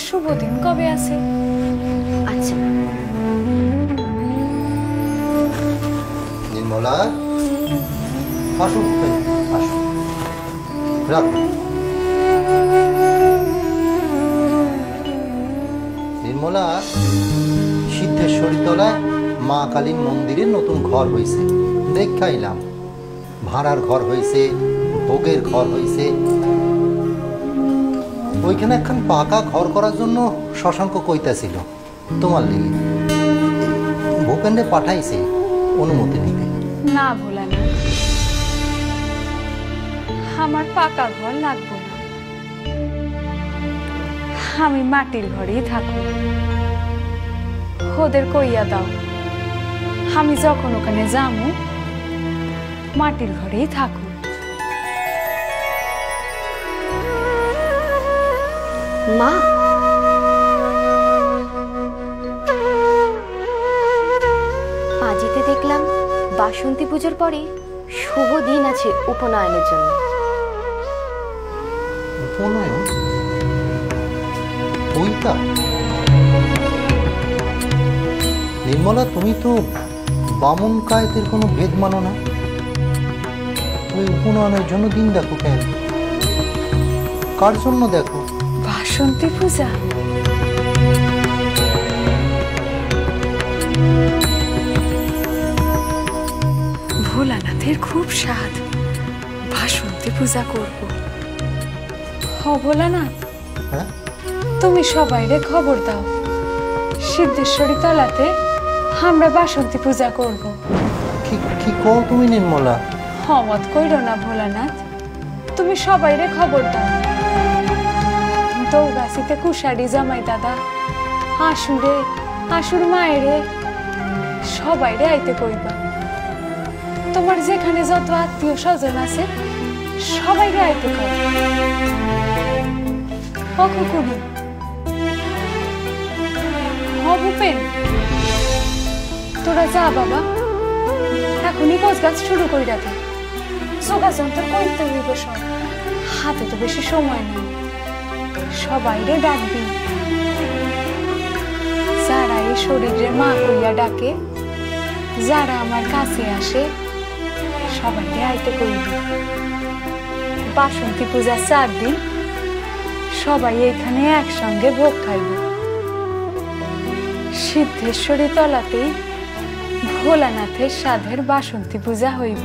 শুভ দিন কবে আছে? আচ্ছা নির্মলা, আসো আসো, রাখো। নির্মলা, সিদ্ধেশ্বরী তলায় মা কালীর মন্দিরের নতুন ঘর হয়েছে, দেখাইলাম। ভাড়ার ঘর হয়েছে, ভোগের ঘর হয়েছে। ওইখানে একখান পাকা ঘর করার জন্য শশাঙ্ক কইতাছিল তোমার লেগে। ভূপেন্দ্রে পাঠাইছে অনুমতি নিতে। না ভোলা না, আমার পাকা ঘর লাগবে না, আমি মাটির ঘরেই থাকবো। ওদের কইয়া দাও, আমি যখন ওখানে যাবো মাটির ঘরেই থাকবো। মা, পাঁজিতে দেখলাম বাসন্তী পুজোর পরে শুভ দিন আছে উপনয়নের জন্য। উপনয়ন? ওইটা? নির্মলা, তুমি তো বামুন কায়েতের কোনো ভেদ মানো না। ওই উপনয়নের জন্য দিন দেখো কেন? কার জন্য দেখো? বাসন্তী পূজা? ভোলানাথের খুব স্বাদ, বাসন্তী পূজা করব। হ ভোলানাথ, হ্যাঁ, তুমি সবাইরে খবর দাও, সিদ্ধেশ্বরী তলাতে আমরা বাসন্তী পূজা করব। কি কও তুমি নির্মলা? হমত কইরো না ভোলানাথ, তুমি সবাইরে খবর দাও। দৌগাছিতে কুশারি জামাই দাদা, আশুরে, আশুর মায়েরে সবাইরে আইতে কইবা। তোমার যেখানে যত আত্মীয় স্বজন আছে সবাইরে আইতে কর। কুকুরি ভূপেন, তোরা যা বাবা, এখনই গোছ গাছ শুরু করে রাখে। যোগাযোগ তো করতে হইব সব, হাতে তো বেশি সময় নেই। সবাইরে ডাকবি, যারা এই শরীরে মা কইয়া ডাকে, যারা আমার কাছে আসে সবাইরে আইতে কইবি। বাসন্তী পূজা 4 দিন সবাই এখানে একসঙ্গে ভোগ খাইব। সিদ্ধেশ্বরী তলাতেই ভোলানাথের সাধের বাসন্তী পূজা হইব।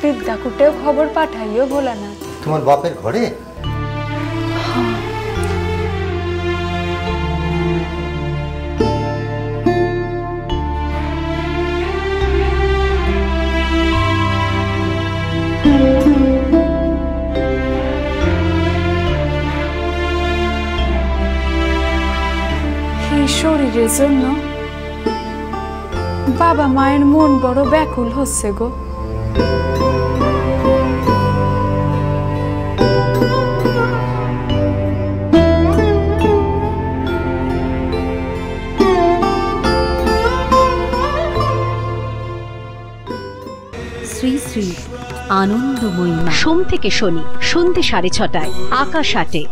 বিদ্যাকুটেও খবর পাঠাইও ভোলানাথ। তোমার বাপের ঘরে? এই শরীরের জন্য বাবা মায়ের মন বড় ব্যাকুল হচ্ছে গো। শ্রী শ্রী আনন্দময়ী সোম থেকে শনি সন্ধ্যে 6:30 আকাশ 8-এ।